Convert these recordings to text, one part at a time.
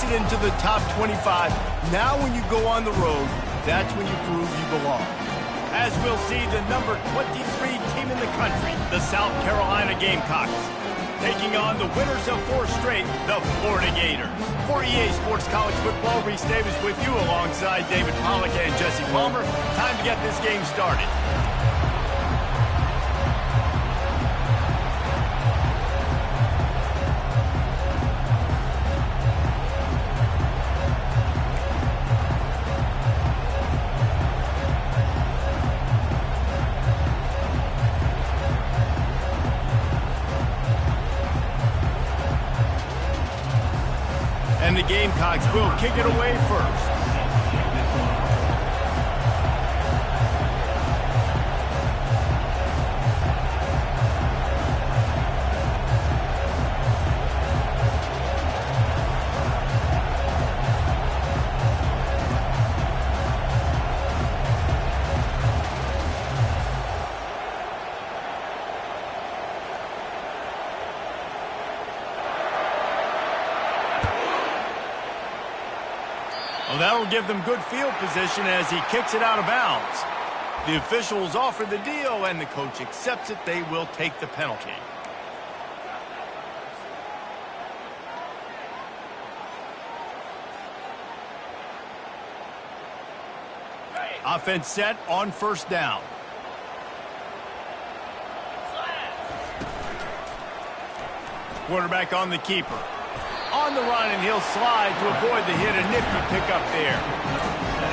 it into the top 25. Now when you go on the road, that's when you prove you belong. As we'll see, the number 23 team in the country, the South Carolina Gamecocks, taking on the winners of 4 straight, the Florida Gators. For EA Sports College Football, Reese Davis with you alongside David Pollack and Jesse Palmer. Time to get this game started. And the Gamecocks will kick it away first. Well, that'll give them good field position as he kicks it out of bounds. The officials offer the deal, and the coach accepts it. They will take the penalty. Offense set on first down. Quarterback on the keeper. On the run, and he'll slide to avoid the hit. A nifty pickup there.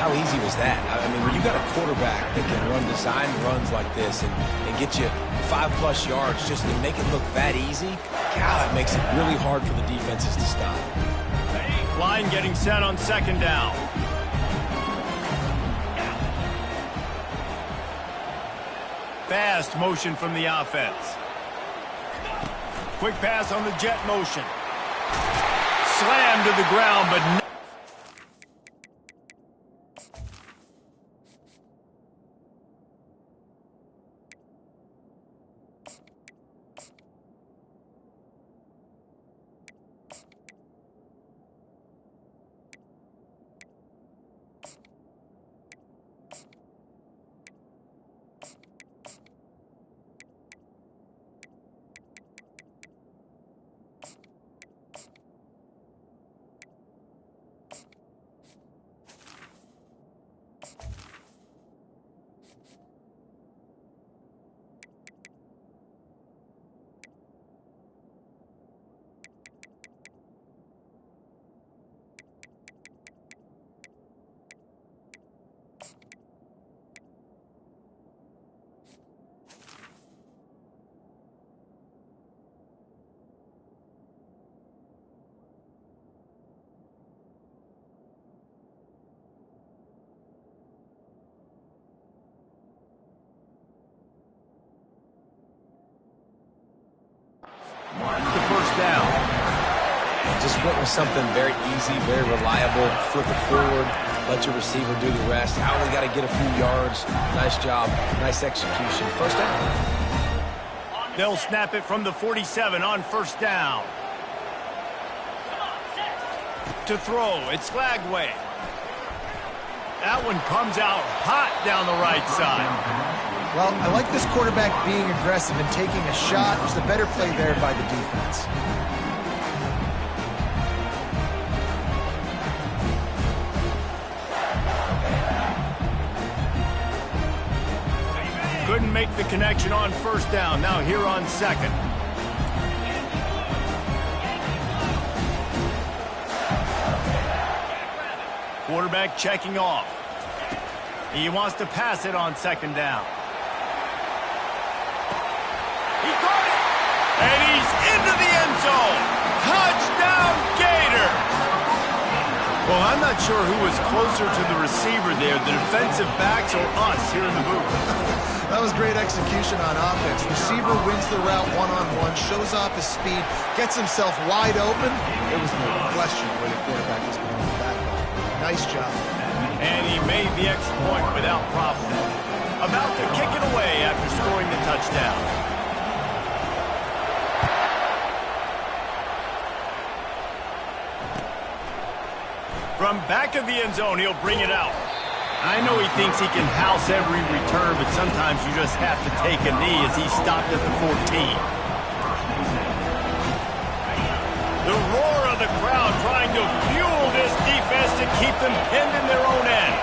How easy was that? I mean, when you got a quarterback that can run design runs like this and get you 5+ yards just to make it look that easy, God, it makes it really hard for the defenses to stop. Line getting set on second down. Fast motion from the offense. Quick pass on the jet motion. Slam to the ground, but no. The first down. Just went with something very easy, very reliable. Flip it forward, let your receiver do the rest. I only got to get a few yards. Nice job, nice execution. First down. They'll snap it from the 47 on first down. To throw, it's Lagway. That one comes out hot down the right side. Well, I like this quarterback being aggressive and taking a shot. There's the better play there by the defense. Couldn't make the connection on first down. Now here on second. Quarterback checking off. He wants to pass it on second down. He caught it! And he's into the end zone! Touchdown, Gators! Well, I'm not sure who was closer to the receiver there, the defensive backs or us here in the booth. That was great execution on offense. Receiver wins the route one-on-one, shows off his speed, gets himself wide open. There was no question where the quarterback was going with that ball. Nice job. And he made the extra point without problem. About to kick it away after scoring the touchdown. From back of the end zone, he'll bring it out. I know he thinks he can house every return, but sometimes you just have to take a knee as he stopped at the 14. The roar of the crowd trying to fuel this defense to keep them pinned in their own end.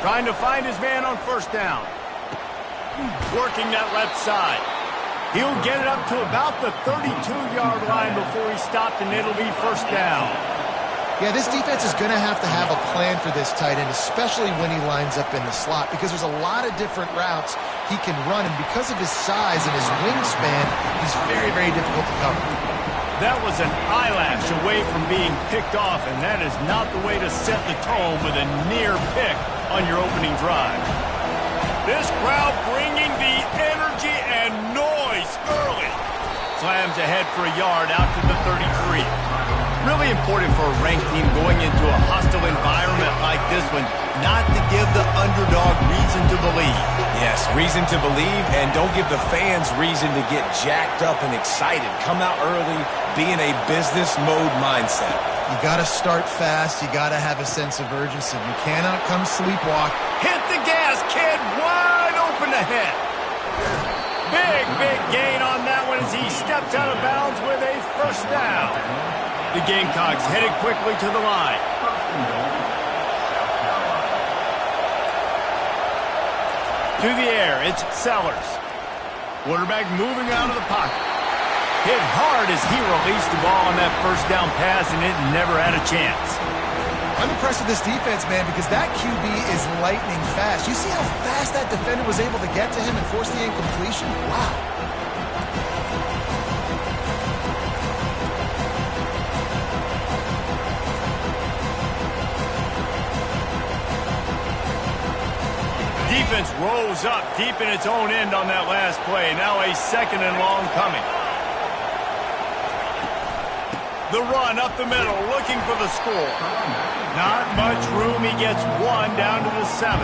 Trying to find his man on first down. Working that left side. He'll get it up to about the 32-yard line before he stopped, and it'll be first down. Yeah, this defense is going to have a plan for this tight end, especially when he lines up in the slot, because there's a lot of different routes he can run, and because of his size and his wingspan, he's very, very difficult to cover. That was an eyelash away from being picked off, and that is not the way to set the tone with a near pick on your opening drive. This crowd bringing the energy and noise early. Slams ahead for a yard out to the 33. Really important for a ranked team going into a hostile environment like this one not to give the underdog reason to believe. Yes, reason to believe, and don't give the fans reason to get jacked up and excited. Come out early, be in a business mode mindset. You got to start fast. You got to have a sense of urgency. You cannot come sleepwalk. Hit the gas, kid. Wide open ahead. Big gain on that one as he steps out of bounds with a first down. The Gamecocks headed quickly to the line. To the air, it's Sellers. Quarterback moving out of the pocket. Hit hard as he released the ball on that first down pass, and it never had a chance. I'm impressed with this defense, man, because that QB is lightning fast. You see how fast that defender was able to get to him and force the incompletion? Wow. Defense rose up deep in its own end on that last play. Now a second and long coming. The run up the middle, looking for the score. Not much room. He gets one down to the 7.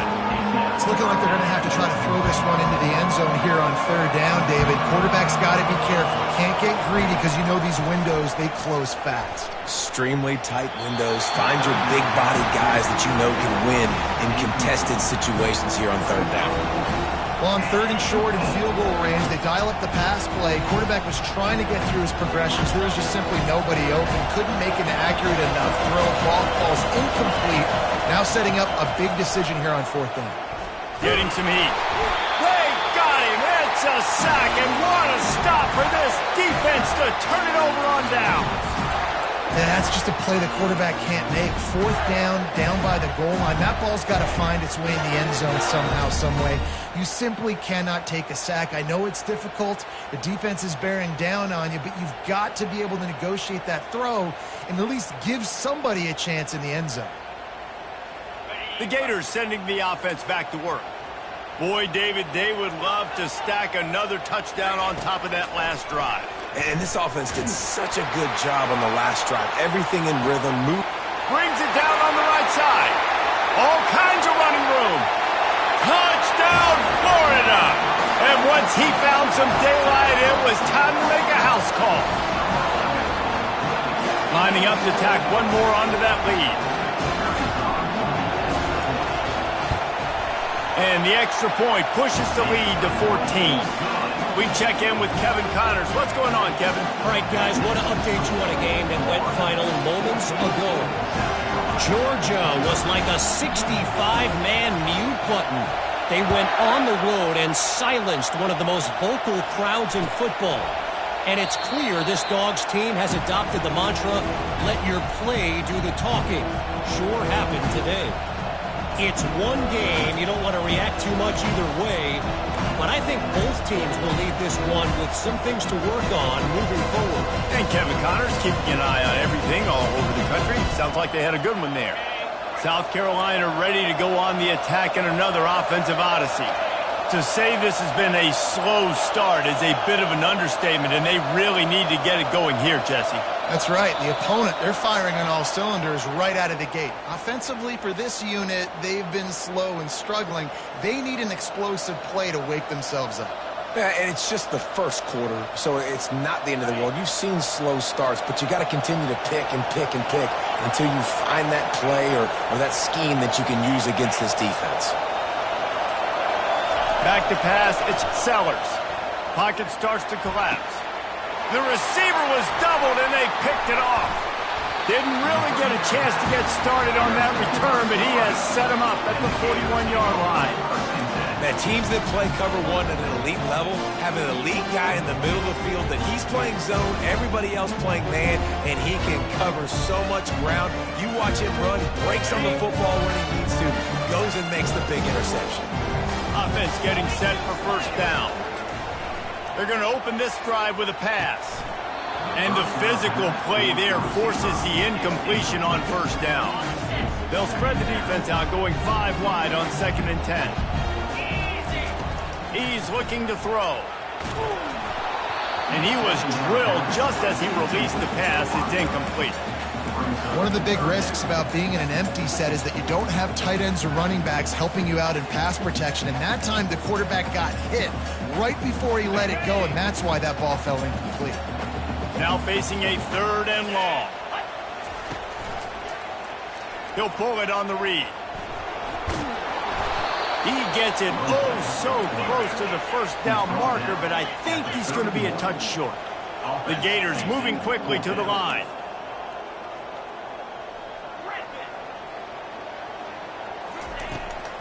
It's looking like they're going to have to try to throw this one into the end zone here on third down, David. Quarterback's got to be careful. Can't get greedy because you know these windows, they close fast. Extremely tight windows. Find your big body guys that you know can win in contested situations here on third down. Well, on third and short and field goal range, they dial up the pass play. Quarterback was trying to get through his progressions. There was just simply nobody open. Couldn't make an accurate enough throw. Ball falls incomplete. Now setting up a big decision here on fourth down. Getting some heat. They got him. It's a sack, and what a stop for this defense to turn it over on down. Yeah, that's just a play the quarterback can't make. Fourth down, down by the goal line. That ball's got to find its way in the end zone somehow, some way. You simply cannot take a sack. I know it's difficult. The defense is bearing down on you, but you've got to be able to negotiate that throw and at least give somebody a chance in the end zone. The Gators sending the offense back to work. Boy, David, they would love to stack another touchdown on top of that last drive. And this offense did such a good job on the last drive. Everything in rhythm. Brings it down on the right side. All kinds of running room. Touchdown, Florida! And once he found some daylight, it was time to make a house call. Lining up to tack one more onto that lead. And the extra point pushes the lead to 14. We check in with Kevin Connors. What's going on, Kevin? All right, guys, want to update you on a game that went final moments ago. Georgia was like a 65-man mute button. They went on the road and silenced one of the most vocal crowds in football. And it's clear this Dogs team has adopted the mantra, let your play do the talking. Sure happened today. It's one game. You don't want to react too much either way. But I think both teams will leave this one with some things to work on moving forward. And Kevin Connors keeping an eye on everything all over the country. Sounds like they had a good one there. South Carolina ready to go on the attack in another offensive odyssey. To say this has been a slow start is a bit of an understatement, and they really need to get it going here, Jesse. That's right. The opponent, they're firing on all cylinders right out of the gate. Offensively, for this unit, they've been slow and struggling. They need an explosive play to wake themselves up. Yeah, and it's just the first quarter, so it's not the end of the world. You've seen slow starts, but you got to continue to pick and pick and pick until you find that play or that scheme that you can use against this defense. Back to pass, it's Sellers. Pocket starts to collapse. The receiver was doubled, and they picked it off. Didn't really get a chance to get started on that return, but he has set him up at the 41-yard line. Now, teams that play cover one at an elite level have an elite guy in the middle of the field that he's playing zone, everybody else playing man, and he can cover so much ground. You watch him run, he breaks on the football when he needs to, goes and makes the big interception. Offense getting set for first down. They're going to open this drive with a pass. And the physical play there forces the incompletion on first down. They'll spread the defense out, going 5 wide on 2nd and 10. He's looking to throw. And he was drilled just as he released the pass. It's incomplete. One of the big risks about being in an empty set is that you don't have tight ends or running backs helping you out in pass protection. And that time the quarterback got hit right before he let it go, and that's why that ball fell incomplete. Now facing a 3rd and long. He'll pull it on the read. He gets it so close to the first down marker, but I think he's going to be a touch short. The Gators moving quickly to the line.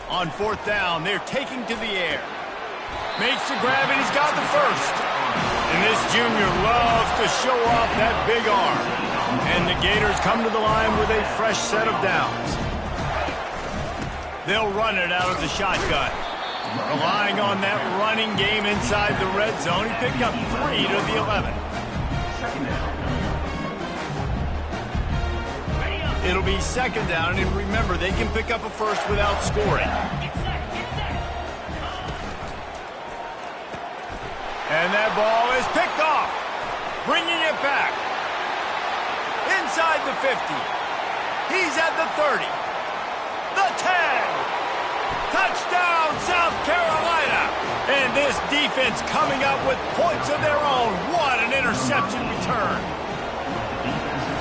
On 4th down, they're taking to the air. Makes the grab, and he's got the first. And this junior loves to show off that big arm. And the Gators come to the line with a fresh set of downs. They'll run it out of the shotgun. Relying on that running game inside the red zone, he picked up 3 to the 11. It'll be 2nd down, and remember, they can pick up a first without scoring. And that ball is picked off, bringing it back. Inside the 50. He's at the 30. The 10. Touchdown, South Carolina. And this defense coming up with points of their own. What an interception return.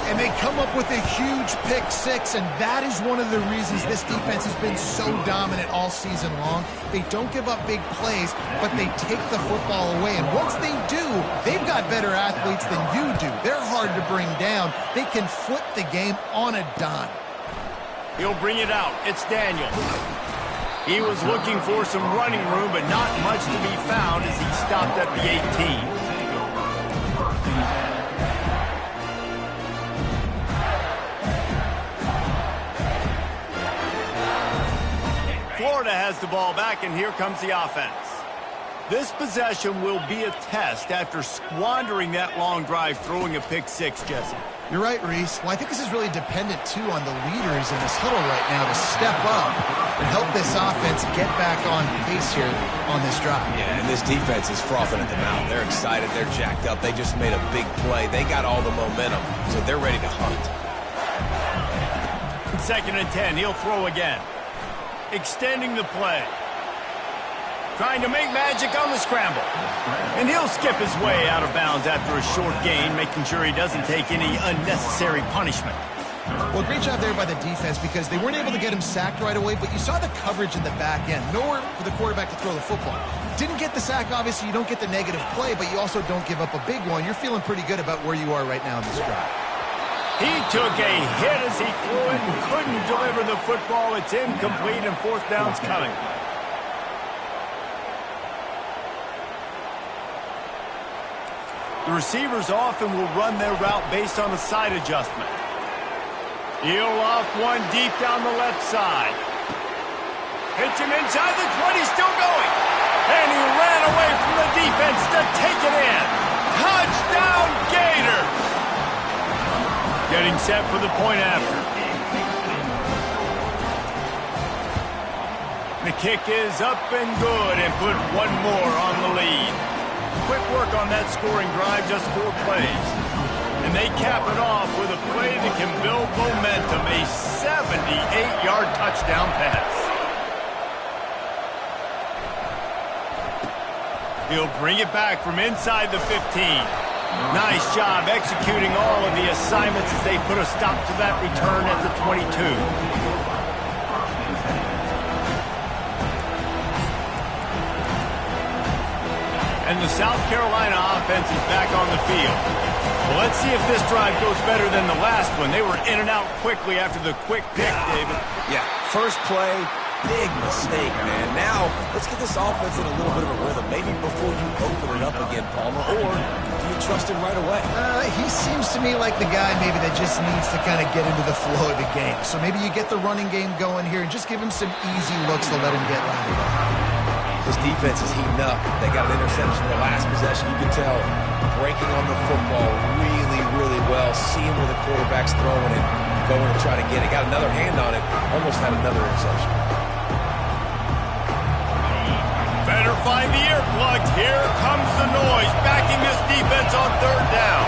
And they come up with a huge pick 6, and that is one of the reasons this defense has been so dominant all season long. They don't give up big plays, but they take the football away. And once they do, they've got better athletes than you do. They're hard to bring down. They can flip the game on a dime. He'll bring it out. It's Daniels. He was looking for some running room, but not much to be found as he stopped at the 18. Florida has the ball back, and here comes the offense. This possession will be a test after squandering that long drive, throwing a pick 6, Jesse. You're right, Reese. Well, I think this is really dependent, too, on the leaders in this huddle right now to step up and help this offense get back on pace here on this drive. Yeah, and this defense is frothing at the mouth. They're excited. They're jacked up. They just made a big play. They got all the momentum, so they're ready to hunt. 2nd and 10. He'll throw again. Extending the play. Trying to make magic on the scramble. And he'll skip his way out of bounds after a short gain, making sure he doesn't take any unnecessary punishment. Well, great job there by the defense because they weren't able to get him sacked right away, but you saw the coverage in the back end. Nowhere for the quarterback to throw the football. Didn't get the sack, obviously. You don't get the negative play, but you also don't give up a big one. You're feeling pretty good about where you are right now in this drive. He took a hit as he threw it and couldn't deliver the football. It's incomplete, and 4th down's coming. The receivers often will run their route based on a side adjustment. He'll loft one deep down the left side. Hits him inside the 20, still going. And he ran away from the defense to take it in. Touchdown, Gators! Getting set for the point after. The kick is up and good and put one more on the lead. Quick work on that scoring drive, just 4 plays. And they cap it off with a play that can build momentum, a 78-yard touchdown pass. He'll bring it back from inside the 15. Nice job executing all of the assignments as they put a stop to that return at the 22. And the South Carolina offense is back on the field. Well, let's see if this drive goes better than the last one. They were in and out quickly after the quick pick, David. Yeah, first play, big mistake, man. Now, let's get this offense in a little bit of a rhythm. Maybe before you open it up again, Palmer, or do you trust him right away? He seems to me like the guy maybe that just needs to kind of get into the flow of the game. So maybe you get the running game going here and just give him some easy looks to let him get landed on. This defense is heating up. They got an interception in the last possession. You can tell breaking on the football really, really well, seeing where the quarterback's throwing it, going to try to get it. Got another hand on it, almost had another interception. Better find the earplugs. Here comes the noise, backing this defense on third down.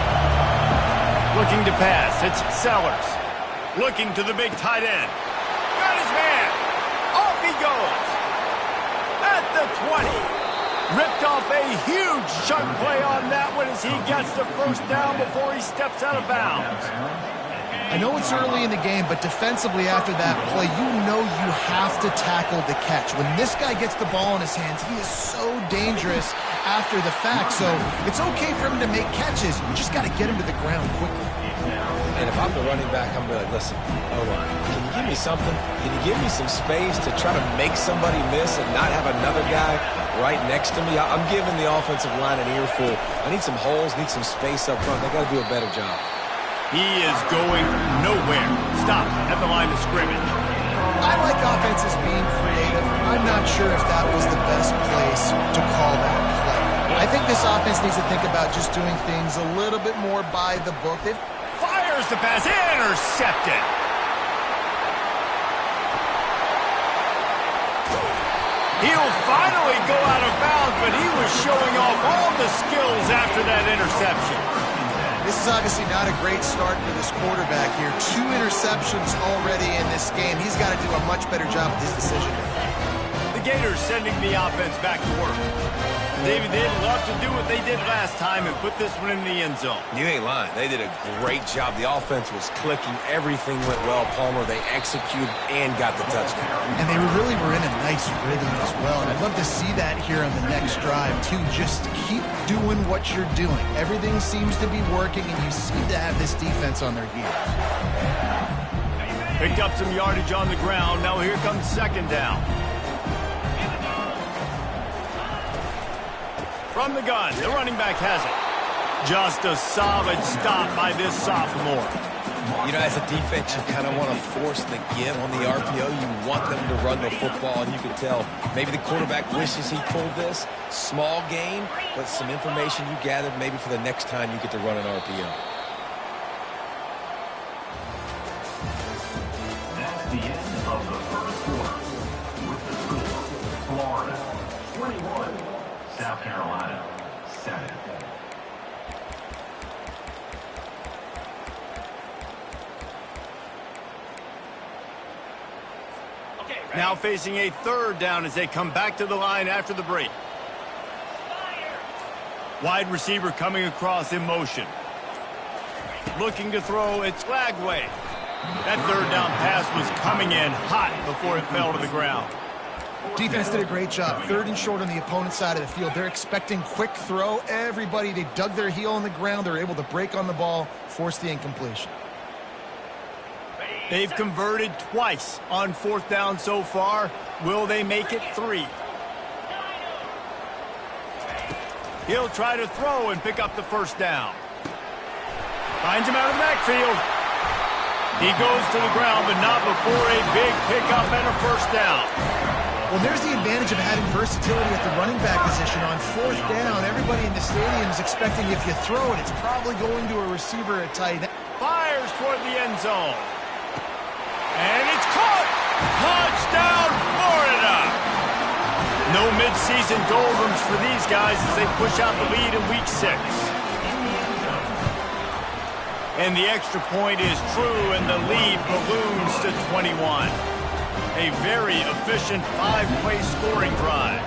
Looking to pass, it's Sellers. Looking to the big tight end. Got his man. Off he goes. At the 20. Ripped off a huge chunk play on that one as he gets the first down before he steps out of bounds. I know it's early in the game, but defensively after that play, you know you have to tackle the catch. When this guy gets the ball in his hands, he is so dangerous after the fact. So it's okay for him to make catches. You just got to get him to the ground quickly. And if I'm the running back, I'm going to be like, listen, O-line, can you give me something? Can you give me some space to try to make somebody miss and not have another guy right next to me? I'm giving the offensive line an earful. I need some holes, need some space up front. They got to do a better job. He is going nowhere. Stop at the line of scrimmage. I like offenses being creative. I'm not sure if that was the best place to call that play. I think this offense needs to think about just doing things a little bit more by the book. Fires the pass, intercepted. He'll finally go out of bounds, but he was showing off all the skills after that interception. This is obviously not a great start for this quarterback here. 2 interceptions already in this game. He's got to do a much better job with his decision. The Gators sending the offense back to work. David, they'd love to do what they did last time and put this one in the end zone. You ain't lying. They did a great job. The offense was clicking. Everything went well, Palmer. They executed and got the touchdown. And they really were in a nice rhythm as well. And I'd love to see that here on the next drive, too. Just keep doing what you're doing. Everything seems to be working, and you seem to have this defense on their heels. Picked up some yardage on the ground. Now here comes second down. From the gun, the running back has it. Just a solid stop by this sophomore. You know, as a defense, you kind of want to force the give on the RPO. You want them to run the football, and you can tell maybe the quarterback wishes he pulled this. Small gain, but some information you gathered maybe for the next time you get to run an RPO. That's the end of the first quarter. With the score, Florida 21, South Carolina 7. Now facing a third down as they come back to the line after the break. Wide receiver coming across in motion. Looking to throw, it's Lagway. That third down pass was coming in hot before it fell to the ground. Defense did a great job. 3rd and short on the opponent's side of the field. They're expecting quick throw. Everybody, they dug their heel on the ground. They're able to break on the ball, force the incompletion. They've converted twice on 4th down so far. Will they make it 3? He'll try to throw and pick up the first down. Finds him out of the backfield. He goes to the ground, but not before a big pickup and a first down. Well, there's the advantage of having versatility at the running back position. On 4th down, everybody in the stadium is expecting if you throw it, it's probably going to a receiver at tight end. Fires toward the end zone. And it's caught! Touchdown, Florida! No midseason doldrums for these guys as they push out the lead in Week 6. And the extra point is true, and the lead balloons to 21. A very efficient 5-play scoring drive.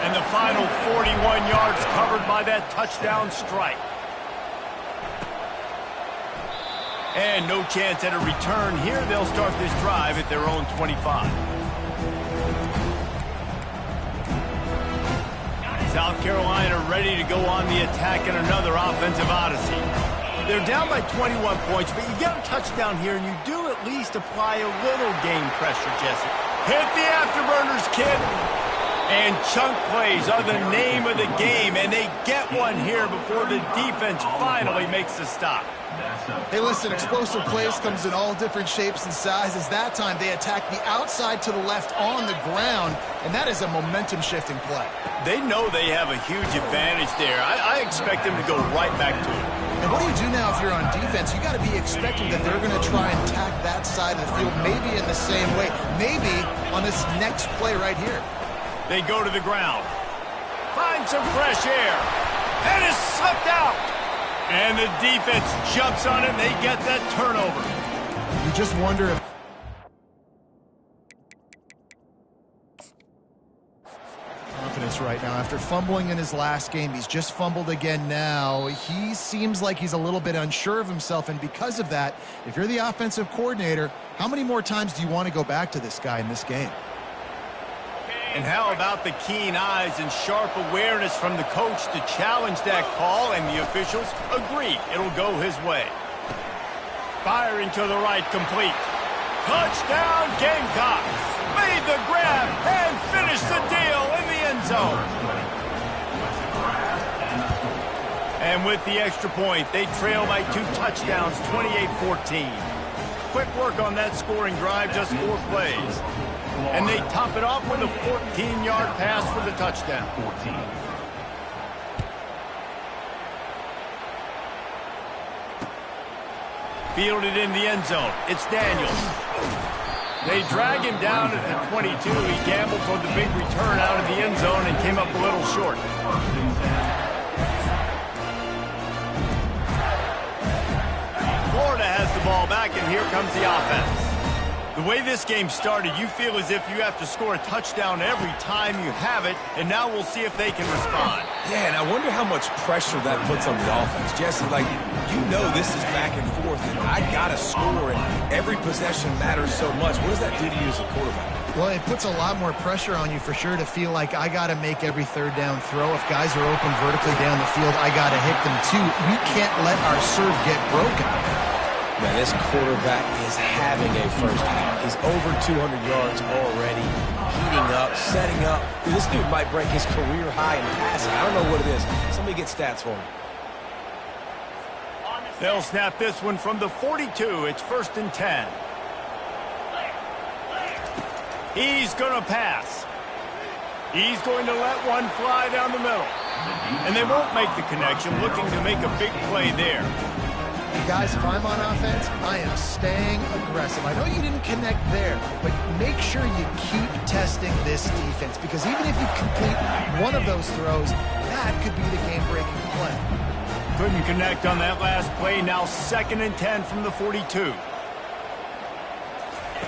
And the final 41 yards covered by that touchdown strike. And no chance at a return here. They'll start this drive at their own 25. South Carolina ready to go on the attack in another offensive odyssey. They're down by 21 points, but you get a touchdown here, and you do at least apply a little game pressure, Jesse. Hit the afterburners, kid. And chunk plays are the name of the game, and they get one here before the defense finally makes the stop. Hey, listen, explosive plays comes in all different shapes and sizes. That time they attack the outside to the left on the ground, and that is a momentum-shifting play. They know they have a huge advantage there. I expect them to go right back to it. And what do you do now if you're on defense? You got to be expecting that they're going to try and attack that side of the field, maybe in the same way, maybe on this next play right here. They go to the ground. Find some fresh air. And it's slipped out. And the defense jumps on it, and they get that turnover. You just wonder if... confidence right now. After fumbling in his last game, he's just fumbled again now. He seems like he's a little bit unsure of himself, and because of that, if you're the offensive coordinator, how many more times do you want to go back to this guy in this game? And how about the keen eyes and sharp awareness from the coach to challenge that call, and the officials agree it'll go his way. Firing to the right, complete. Touchdown, Gamecocks! Made the grab and finished the deal in the end zone. And with the extra point, they trail by 2 touchdowns, 28-14. Quick work on that scoring drive, just 4 plays. And they top it off with a 14-yard pass for the touchdown. Fielded in the end zone. It's Daniels. They drag him down at the 22. He gambled for the big return out of the end zone and came up a little short. Florida has the ball back, and here comes the offense. The way this game started, you feel as if you have to score a touchdown every time you have it, and now we'll see if they can respond. Yeah, and I wonder how much pressure that puts on the offense. Jesse, like, you know this is back and forth, and I got to score, and every possession matters so much. What does that do to you as a quarterback? Well, it puts a lot more pressure on you for sure to feel like I got to make every third down throw. If guys are open vertically down the field, I got to hit them too. We can't let our serve get broken. Man, this quarterback is having a first half. He's over 200 yards already, heating up, setting up. This dude might break his career high in passing. I don't know what it is. Somebody get stats for him. They'll snap this one from the 42. It's 1st and 10. He's going to pass. He's going to let one fly down the middle. And they won't make the connection, looking to make a big play there. Guys, if I'm on offense, I am staying aggressive. I know you didn't connect there, but make sure you keep testing this defense, because even if you complete one of those throws, that could be the game-breaking play. Couldn't connect on that last play. Now 2nd and 10 from the 42.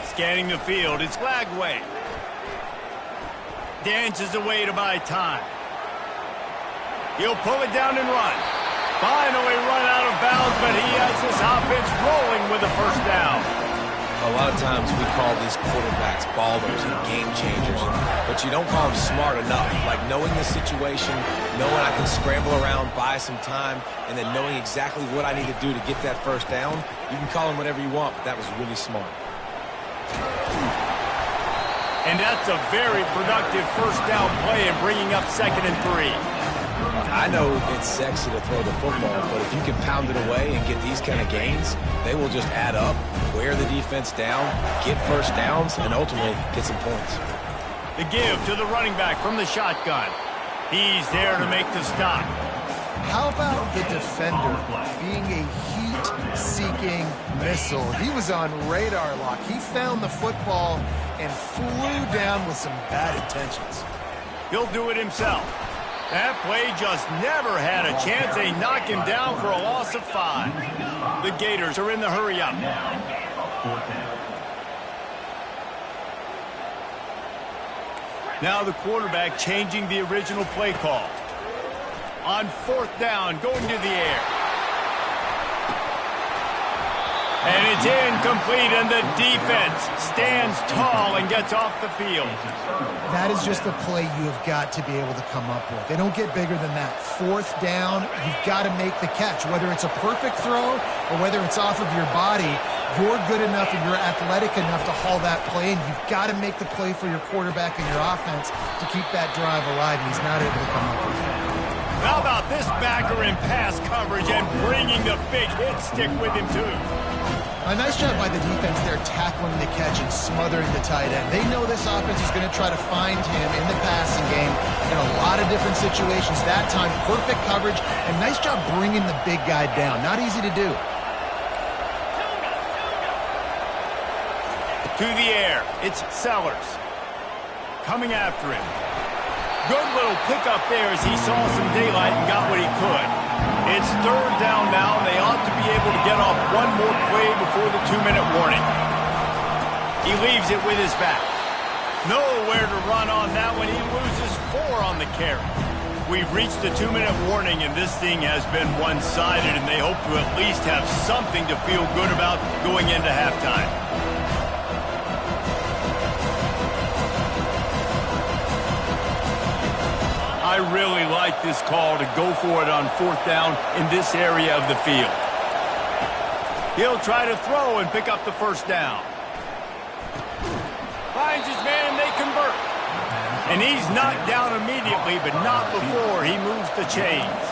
Scanning the field, it's Lagway. Dances away to buy time. He'll pull it down and run. Finally run out of bounds, but he has this offense rolling with a first down. A lot of times we call these quarterbacks ballers and game changers, but you don't call them smart enough. Like knowing the situation, knowing I can scramble around, buy some time, and then knowing exactly what I need to do to get that first down. You can call them whatever you want, but that was really smart. And that's a very productive first down play and bringing up 2nd and 3. I know it's sexy to throw the football, but if you can pound it away and get these kind of gains, they will just add up, wear the defense down, get first downs, and ultimately get some points. The give to the running back from the shotgun. He's there to make the stop. How about the defender being a heat-seeking missile? He was on radar lock. He found the football and flew down with some bad intentions. He'll do it himself. That play just never had a chance. They knock him down for a loss of 5. The Gators are in the hurry-up. Now the quarterback changing the original play call. On 4th down, going to the air. And it's incomplete, and the defense stands tall and gets off the field. That is just a play you have got to be able to come up with. They don't get bigger than that. 4th down, you've got to make the catch. Whether it's a perfect throw or whether it's off of your body, you're good enough and you're athletic enough to haul that play, and you've got to make the play for your quarterback and your offense to keep that drive alive, and he's not able to come up with it. How about this backer in pass coverage and bringing the big hit stick with him, too? A nice job by the defense there, tackling the catch and smothering the tight end. They know this offense is going to try to find him in the passing game in a lot of different situations. That time, perfect coverage, and nice job bringing the big guy down. Not easy to do. To the air, it's Sellers. Coming after him. Good little pickup there as he saw some daylight and got what he could. It's 3rd down now, and they ought to be able to get off one more play before the 2-minute warning. He leaves it with his back. Nowhere to run on that one. He loses 4 on the carry. We've reached the 2-minute warning, and this thing has been one-sided, and they hope to at least have something to feel good about going into halftime. I really like this call to go for it on 4th down in this area of the field. He'll try to throw and pick up the 1st down. Finds his man and they convert. And he's knocked down immediately, but not before he moves the chains.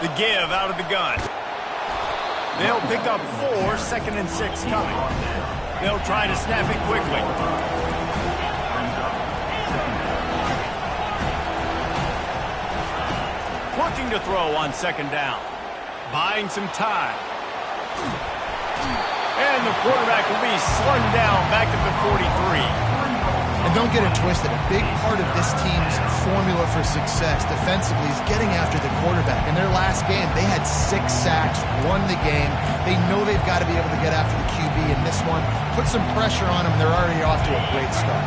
The give out of the gun. They'll pick up 4, 2nd and 6 coming. They'll try to snap it quickly. Looking to throw on 2nd down. Buying some time. And the quarterback will be slung down back at the 43. And don't get it twisted. A big part of this team's formula for success defensively is getting after the quarterback. In their last game, they had 6 sacks, won the game. They know they've got to be able to get after the QB in this one. Put some pressure on them. They're already off to a great start.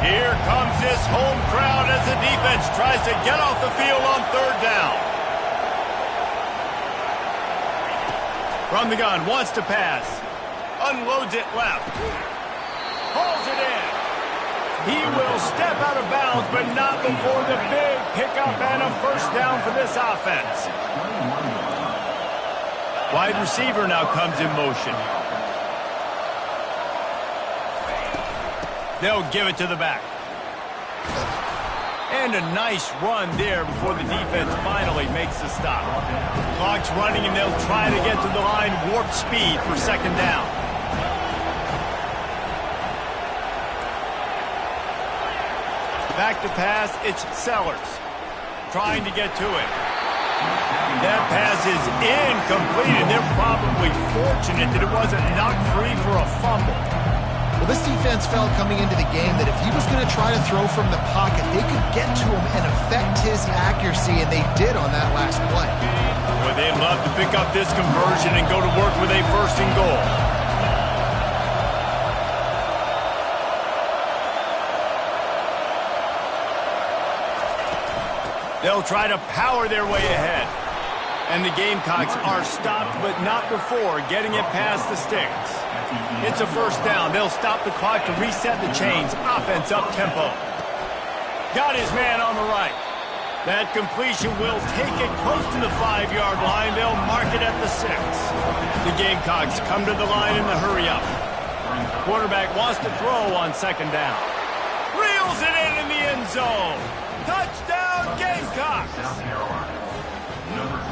Here comes this home crowd as the defense tries to get off the field on 3rd down. From the gun, wants to pass. Unloads it left. Hauls it in. He will step out of bounds, but not before the big pickup and a 1st down for this offense. Wide receiver now comes in motion. They'll give it to the back. And a nice run there before the defense finally makes the stop. Clock's running, and they'll try to get to the line warp speed for 2nd down. Back to pass, it's Sellers. Trying to get to it. That pass is incomplete, and they're probably fortunate that it wasn't knocked free for a fumble. Well, this defense felt coming into the game that if he was going to try to throw from the pocket, they could get to him and affect his accuracy, and they did on that last play. Well, they'd love to pick up this conversion and go to work with a 1st and goal. They'll try to power their way ahead. And the Gamecocks are stopped, but not before getting it past the sticks. It's a 1st down. They'll stop the clock to reset the chains. Offense up-tempo. Got his man on the right. That completion will take it close to the 5-yard line. They'll mark it at the 6. The Gamecocks come to the line in the hurry-up. Quarterback wants to throw on 2nd down. Reels it in the end zone. Touchdown, Gamecocks!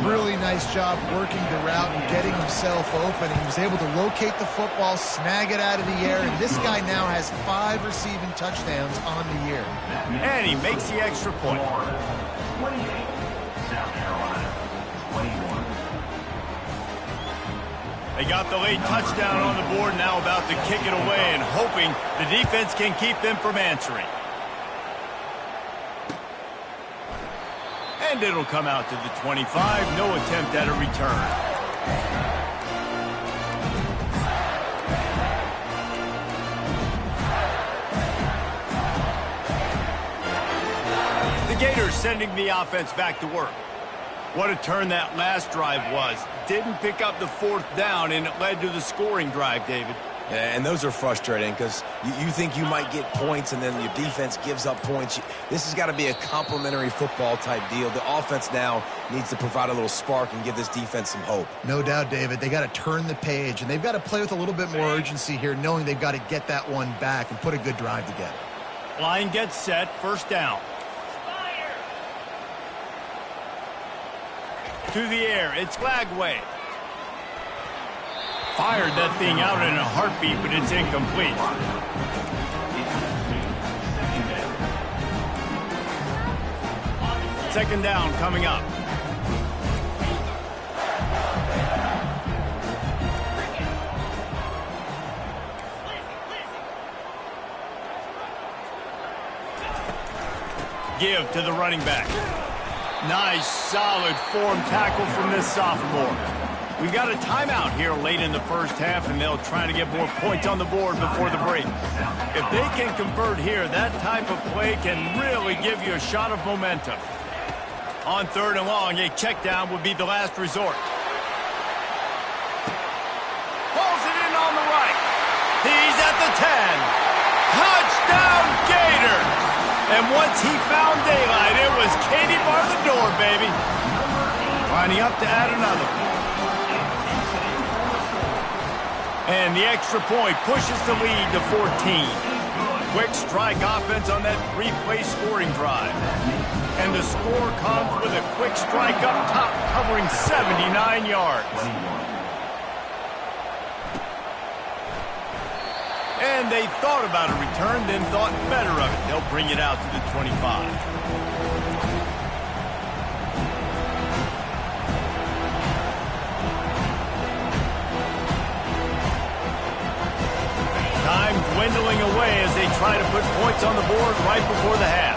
Really nice job working the route and getting himself open. He was able to locate the football, snag it out of the air, and this guy now has 5 receiving touchdowns on the year. And he makes the extra point. 28, South Carolina, 21. They got the late touchdown on the board, now about to kick it away and hoping the defense can keep them from answering. And it'll come out to the 25. No attempt at a return. Gators sending the offense back to work. What a turn that last drive was. Didn't pick up the fourth down, and it led to the scoring drive, David. Yeah, and those are frustrating because you think you might get points and then your defense gives up points. This has got to be a complementary football type deal. The offense now needs to provide a little spark and give this defense some hope. No doubt, David. They got to turn the page, and they've got to play with a little bit more urgency here, knowing they've got to get that one back and put a good drive together. Line gets set, first down. To the air, it's Lagway. Fired that thing out in a heartbeat, but it's incomplete. Second down coming up. Give to the running back. Nice, solid form tackle from this sophomore. We've got a timeout here late in the first half, and they'll try to get more points on the board before the break. If they can convert here, that type of play can really give you a shot of momentum. On third and long, a check down would be the last resort. Pulls it in on the right. He's at the 10. Touchdown, Gator! And once he found daylight, it was Katie bar the door, baby. Lining up to add another. And the extra point pushes the lead to 14. Quick strike offense on that three-play scoring drive. And the score comes with a quick strike up top, covering 79 yards. And they thought about a return, then thought better of it. They'll bring it out to the 25. Time dwindling away as they try to put points on the board right before the half.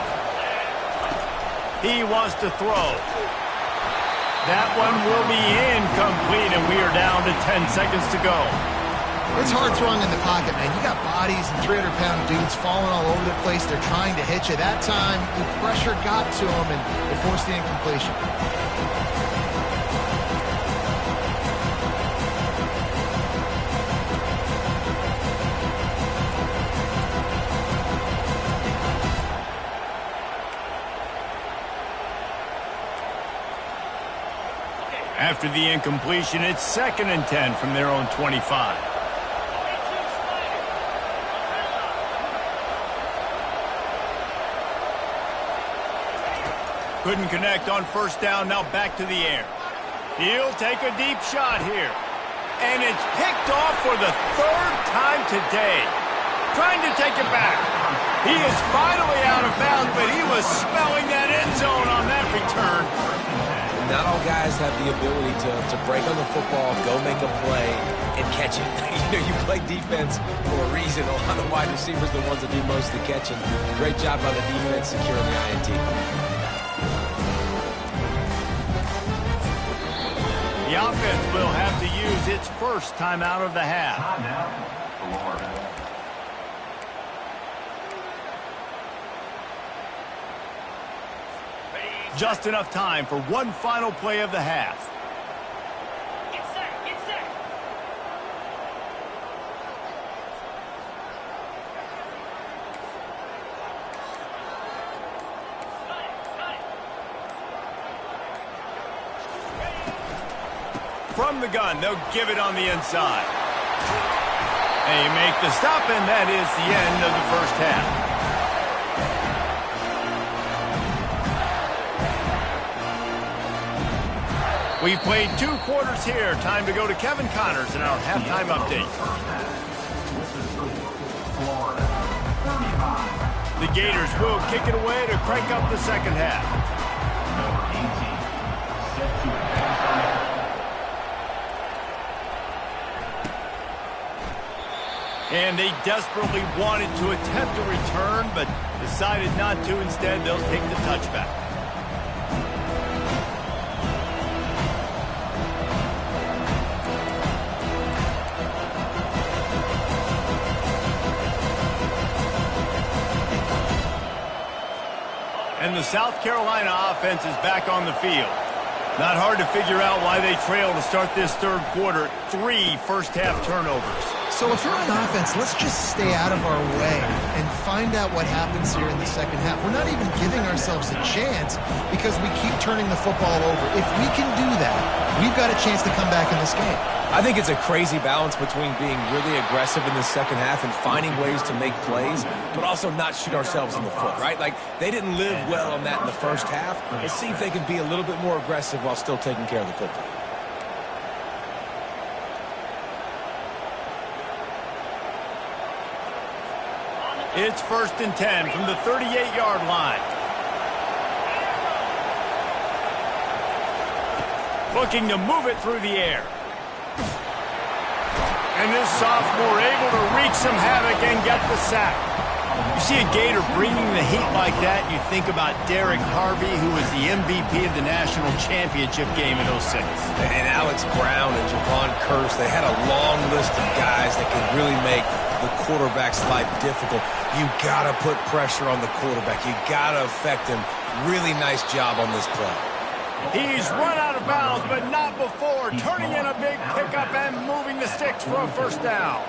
He wants to throw. That one will be incomplete, and we are down to 10 seconds to go. It's hard throwing in the pocket, man. You got bodies and 300-pound dudes falling all over the place. They're trying to hit you. That time, the pressure got to them, and it forced the incompletion. After the incompletion, it's 2nd and 10 from their own 25. Couldn't connect on first down, now back to the air. He'll take a deep shot here. And it's picked off for the third time today. Trying to take it back. He is finally out of bounds, but he was smelling that end zone on that return. Not all guys have the ability to break on the football, go make a play, and catch it. You play defense for a reason. A lot of wide receivers are the ones that do most of the catching. Great job by the defense securing the INT. The offense will have to use its first timeout of the half. Just enough time for one final play of the half. Get set, get set. From the gun, they'll give it on the inside. They make the stop, and that is the end of the first half. We've played 2 quarters here. Time to go to Kevin Connors in our halftime update. The Gators will kick it away to crank up the second half. And they desperately wanted to attempt a return, but decided not to. Instead, they'll take the touchback. And the South Carolina offense is back on the field. Not hard to figure out why they trail to start this third quarter. 3 first-half turnovers. So if you're on offense, let's just stay out of our way and find out what happens here in the second half. We're not even giving ourselves a chance because we keep turning the football over. If we can do that, we've got a chance to come back in this game. I think it's a crazy balance between being really aggressive in the second half and finding ways to make plays, but also not shoot ourselves in the foot, right? Like, they didn't live well on that in the first half. Let's see if they can be a little bit more aggressive while still taking care of the football. It's 1st and 10 from the 38-yard line. Looking to move it through the air. And this sophomore able to wreak some havoc and get the sack. You see a Gator bringing the heat like that, you think about Derek Harvey, who was the MVP of the national championship game in 06. And Alex Brown and Javon Curse, they had a long list of guys that could really make the quarterback's life difficult. You got to put pressure on the quarterback. You got to affect him. Really nice job on this play. He's run out of bounds, but not before. Turning in a big pickup and moving the sticks for a first down.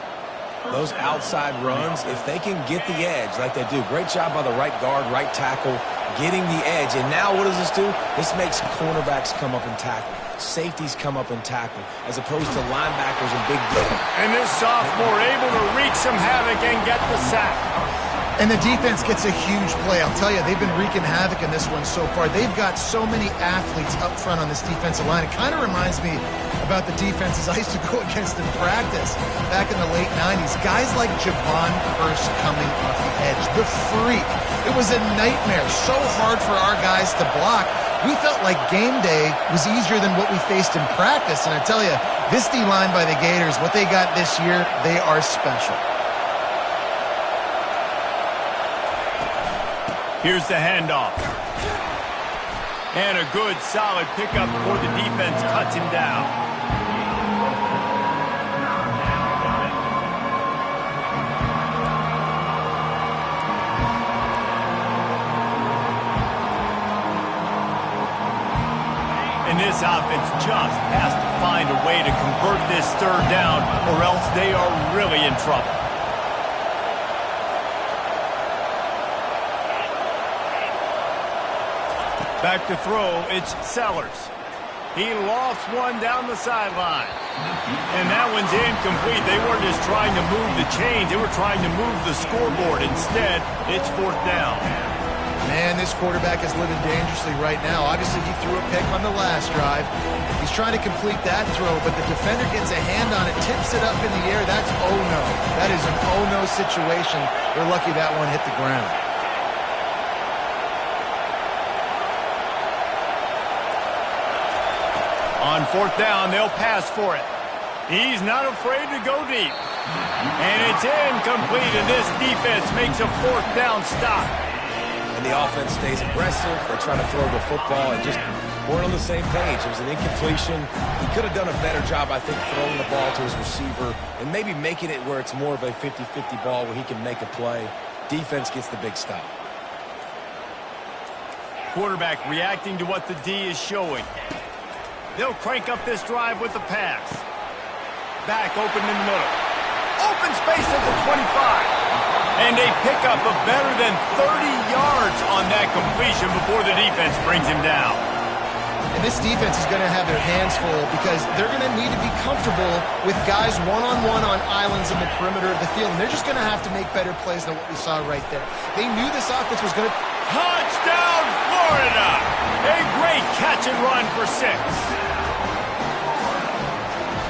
Those outside runs, if they can get the edge like they do, great job by the right guard, right tackle, getting the edge. And now what does this do? This makes cornerbacks come up and tackle. Safeties come up and tackle, as opposed to linebackers and big dudes. And this sophomore able to wreak some havoc and get the sack. And the defense gets a huge play. I'll tell you, they've been wreaking havoc in this one so far. They've got so many athletes up front on this defensive line. It kind of reminds me about the defenses I used to go against in practice back in the late 90s. Guys like Javon Curse coming off the edge. The freak. It was a nightmare. So hard for our guys to block. We felt like game day was easier than what we faced in practice. And I tell you, this D-line by the Gators, what they got this year, they are special. Here's the handoff. And a good, solid pickup before the defense cuts him down. And this offense just has to find a way to convert this third down, or else they are really in trouble. Back to throw, it's Sellers. He lofts one down the sideline. And that one's incomplete. They weren't just trying to move the chains, they were trying to move the scoreboard. Instead, it's 4th down. Man, this quarterback is living dangerously right now. Obviously, he threw a pick on the last drive. He's trying to complete that throw, but the defender gets a hand on it, tips it up in the air. That's oh-no. That is an oh-no situation. They're lucky that one hit the ground. On 4th down, they'll pass for it. He's not afraid to go deep. And it's incomplete, and this defense makes a 4th down stop. And the offense stays aggressive. They try to throw the football and just weren't on the same page. It was an incompletion. He could have done a better job, I think, throwing the ball to his receiver and maybe making it where it's more of a 50-50 ball where he can make a play. Defense gets the big stop. Quarterback reacting to what the D is showing. They'll crank up this drive with the pass. Back open in the middle. Open space at the 25. And a pickup of better than 30 yards on that completion before the defense brings him down. And this defense is going to have their hands full because they're going to need to be comfortable with guys one-on-one on islands in the perimeter of the field. And they're just going to have to make better plays than what we saw right there. They knew this offense was going to... Touchdown, Florida! A great catch and run for 6.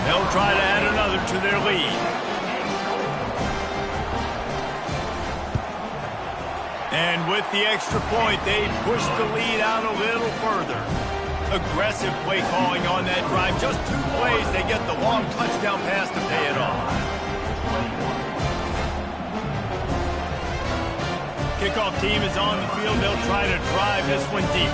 They'll try to add another to their lead. And with the extra point, they push the lead out a little further. Aggressive play calling on that drive. Just 2 plays, they get the long touchdown pass to pay it off. Kickoff team is on the field. They'll try to drive this one deep.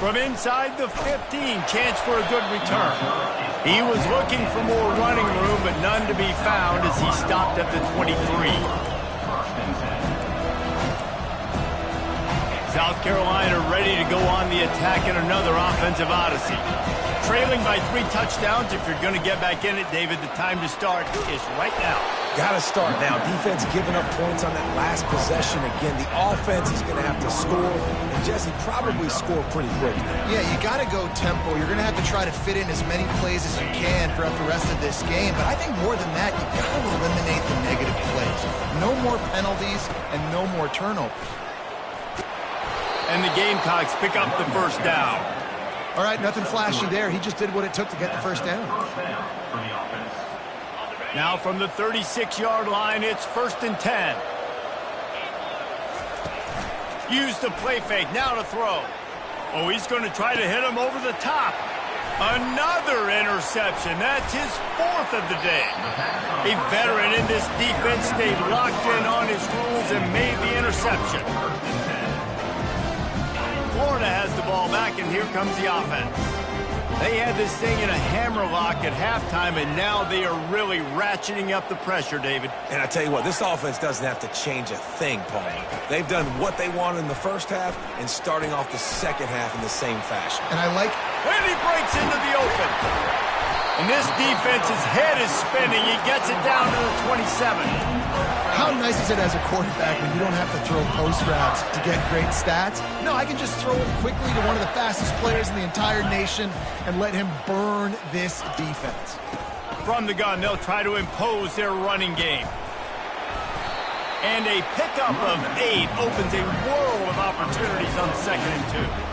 From inside the 15, chance for a good return. He was looking for more running room, but none to be found as he stopped at the 23. South Carolina ready to go on the attack in another offensive odyssey. Trailing by 3 touchdowns, if you're going to get back in it, David, the time to start is right now. Got to start now. Defense giving up points on that last possession. Again, the offense is going to have to score, and Jesse probably score pretty quickly. Yeah, you got to go tempo. You're going to have to try to fit in as many plays as you can throughout the rest of this game. But I think more than that, you got to eliminate the negative plays. No more penalties and no more turnovers. And the Gamecocks pick up the first down. All right, nothing flashy there. He just did what it took to get the first down. Now from the 36-yard line, it's 1st and 10. Use the play fake, now to throw. Oh, he's going to try to hit him over the top. Another interception. That's his 4th of the day. A veteran in this defense stayed locked in on his rules and made the interception. Florida has the ball back, and here comes the offense. They had this thing in a hammerlock at halftime, and now they are really ratcheting up the pressure, David. And I tell you what, this offense doesn't have to change a thing, Palmer. They've done what they wanted in the first half and starting off the second half in the same fashion. And I like... When he breaks into the open. And this defense's head is spinning. He gets it down to the 27. How nice is it as a quarterback when you don't have to throw post routes to get great stats? No, I can just throw it quickly to one of the fastest players in the entire nation and let him burn this defense. From the gun, they'll try to impose their running game. And a pickup of 8 opens a world of opportunities on 2nd and 2.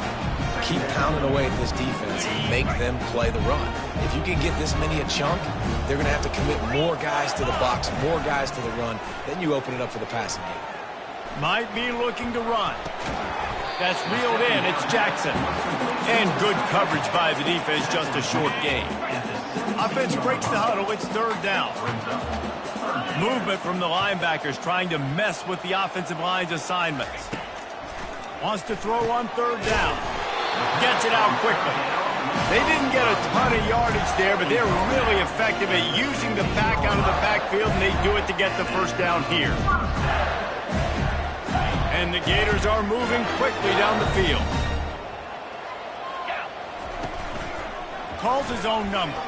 Keep pounding away at this defense and make them play the run. If you can get this many a chunk, they're going to have to commit more guys to the box, more guys to the run. Then you open it up for the passing game. Might be looking to run. That's reeled in. It's Jackson. And good coverage by the defense, just a short gain. Offense breaks the huddle. It's 3rd down. Movement from the linebackers trying to mess with the offensive line's assignments. Wants to throw on 3rd down. Gets it out quickly. They didn't get a ton of yardage there, but they're really effective at using the pack out of the backfield, and they do it to get the first down here. And the Gators are moving quickly down the field. Calls his own number.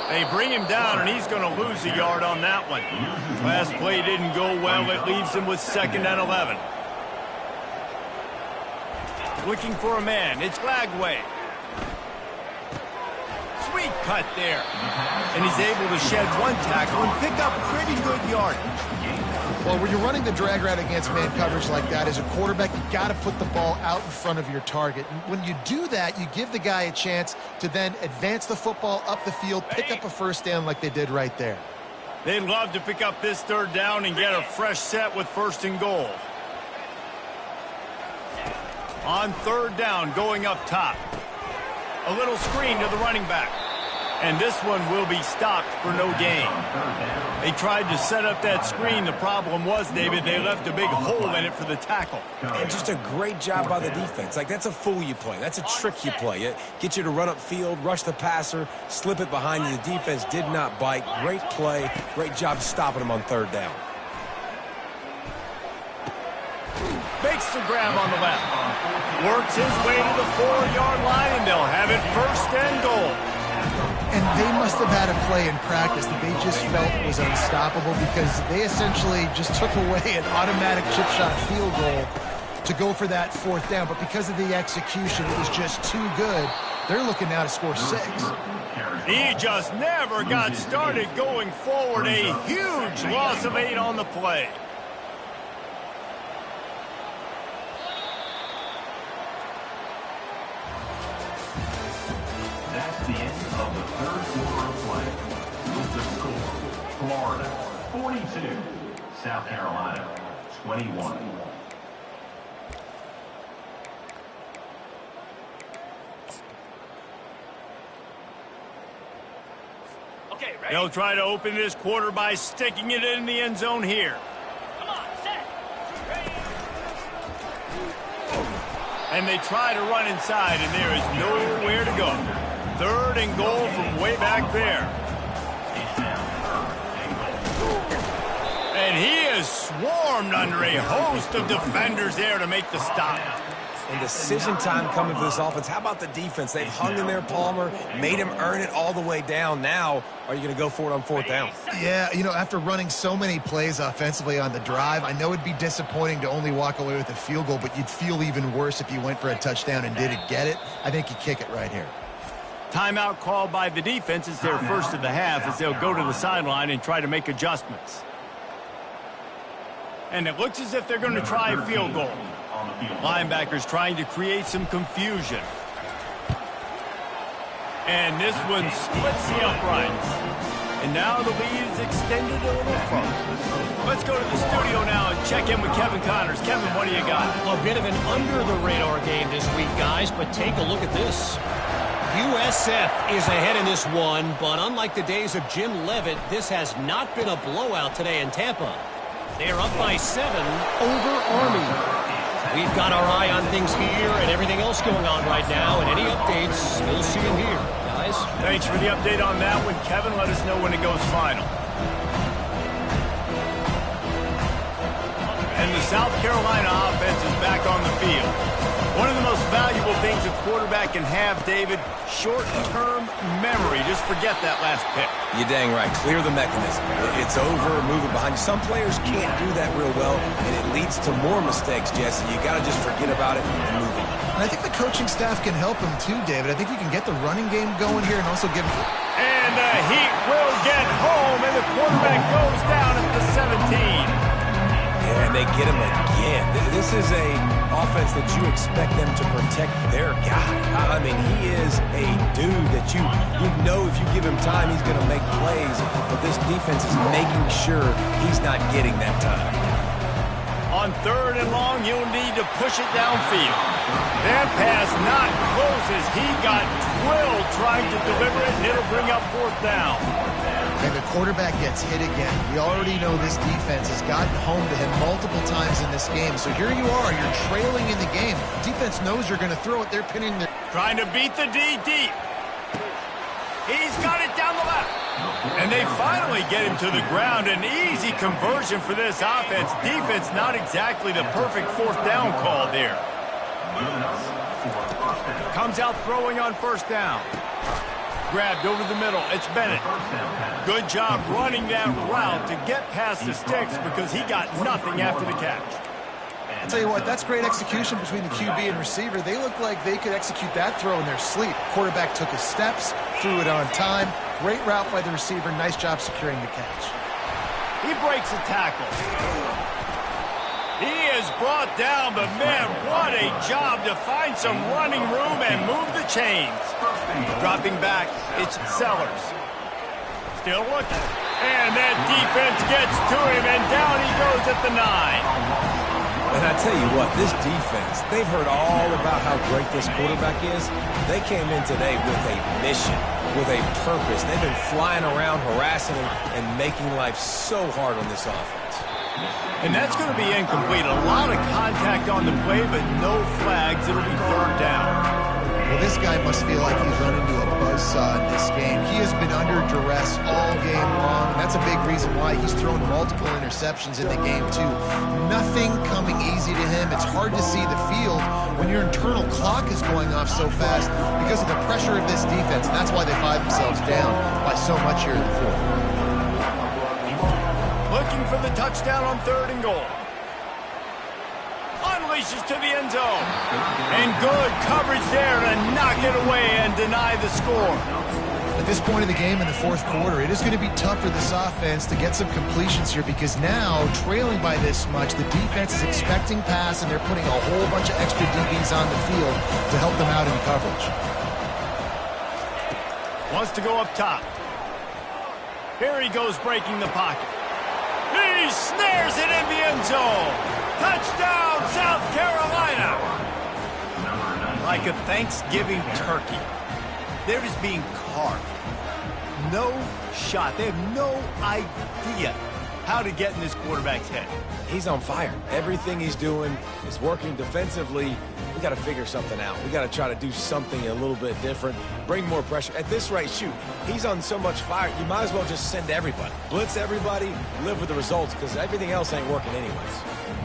They bring him down, and he's going to lose a yard on that one. Last play didn't go well. It leaves him with 2nd and 11. Looking for a man. It's Lagway. Sweet cut there. And he's able to shed 1 tackle and pick up pretty good yardage. Well, when you're running the drag route against man coverage like that, as a quarterback, you got to put the ball out in front of your target. And when you do that, you give the guy a chance to then advance the football up the field, pick up a first down like they did right there. They'd love to pick up this 3rd down and get a fresh set with 1st and goal. On 3rd down, going up top. A little screen to the running back. And this one will be stopped for no gain. They tried to set up that screen. The problem was, David, they left a big hole in it for the tackle. And just a great job by the defense. Like, that's a fool you play. That's a trick you play. It get you to run upfield, rush the passer, slip it behind you. The defense did not bite. Great play. Great job stopping them on 3rd down. Makes the grab on the left. Works his way to the 4-yard line, and they'll have it 1st and goal. And they must have had a play in practice that they just felt was unstoppable because they essentially just took away an automatic chip shot field goal to go for that 4th down. But because of the execution, it was just too good. They're looking now to score 6. He just never got started going forward. A huge loss of 8 on the play. That's the end of the 3rd quarter of play. With the score, Florida 42, South Carolina 21. Okay, ready? They'll try to open this quarter by sticking it in the end zone here. Come on, set. Ready. And they try to run inside, and there is nowhere to go. 3rd and goal from way back there. And he is swarmed under a host of defenders there to make the stop. And decision time coming for this offense. How about the defense? They've hung in there, Palmer, made him earn it all the way down. Now, are you going to go for it on 4th down? Yeah, you know, after running so many plays offensively on the drive, I know it'd be disappointing to only walk away with a field goal, but you'd feel even worse if you went for a touchdown and didn't get it. I think you kick it right here. Timeout called by the defense. It's their first of the half as they'll go to the sideline and try to make adjustments. And it looks as if they're going to try a field goal. Linebackers trying to create some confusion. And this one splits the uprights. And now the lead is extended a little further. Let's go to the studio now and check in with Kevin Connors. Kevin, what do you got? A bit of an under-the-radar game this week, guys, but take a look at this. USF is ahead in this one, but unlike the days of Jim Leavitt, this has not been a blowout today in Tampa. They are up by 7 over Army. We've got our eye on things here and everything else going on right now, and any updates, you'll see them here, guys. Thanks for the update on that one, Kevin. Let us know when it goes final. And the South Carolina offense is back on the field. One of the most valuable things a quarterback can have, David, short-term memory. Just forget that last pick. You're dang right. Clear the mechanism. It's over, move it behind you. Some players can't do that real well, and it leads to more mistakes, Jesse. You got to just forget about it and move on. And I think the coaching staff can help him too, David. I think you can get the running game going here and also give him... And the Heat will get home, and the quarterback goes down at the 17. And they get him again. This is a offense that you expect them to protect their guy. I mean, he is a dude that you know if you give him time, he's going to make plays. But this defense is making sure he's not getting that time. On 3rd and long, you'll need to push it downfield. That pass not close as he got drilled trying to deliver it, and it'll bring up 4th down. And the quarterback gets hit again. We already know this defense has gotten home to him multiple times in this game. So here you are, you're trailing in the game. Defense knows you're going to throw it. They're pinning their... Trying to beat the D deep. He's got it down the left. And they finally get him to the ground. An easy conversion for this offense. Defense not exactly the perfect 4th down call there. Comes out throwing on 1st down. Grabbed over the middle. It's Bennett. Good job running that route to get past the sticks because he got nothing after the catch. I'll tell you what, that's great execution between the QB and receiver. They look like they could execute that throw in their sleep. Quarterback took his steps, threw it on time. Great route by the receiver. Nice job securing the catch. He breaks a tackle. He is brought down, but man, what a job to find some running room and move the chains. Dropping back, it's Sellers. Still looking. And that defense gets to him, and down he goes at the 9. And I tell you what, this defense, they've heard all about how great this quarterback is. They came in today with a mission, with a purpose. They've been flying around, harassing him, and making life so hard on this offense. And that's going to be incomplete. A lot of contact on the play, but no flags. It'll be 3rd down. Well, this guy must feel like he's run into a buzzsaw in this game. He has been under duress all game long, and that's a big reason why he's thrown multiple interceptions in the game, too. Nothing coming easy to him. It's hard to see the field when your internal clock is going off so fast because of the pressure of this defense, and that's why they find themselves down by so much here in the 4th. Looking for the touchdown on 3rd and goal. Unleashes to the end zone. And good coverage there to knock it away and deny the score. At this point in the game in the 4th quarter, it is going to be tough for this offense to get some completions here because now, trailing by this much, the defense is expecting pass and they're putting a whole bunch of extra DBs on the field to help them out in coverage. Wants to go up top. Here he goes breaking the pocket. He snares it in the end zone. Touchdown, South Carolina. Like a Thanksgiving turkey. They're just being carved. No shot. They have no idea how to get in this quarterback's head. He's on fire. Everything he's doing is working defensively. we got to figure something out. We got to try to do something a little bit different, bring more pressure. At this rate, shoot, he's on so much fire, you might as well just send everybody. Blitz everybody, live with the results, because everything else ain't working anyways.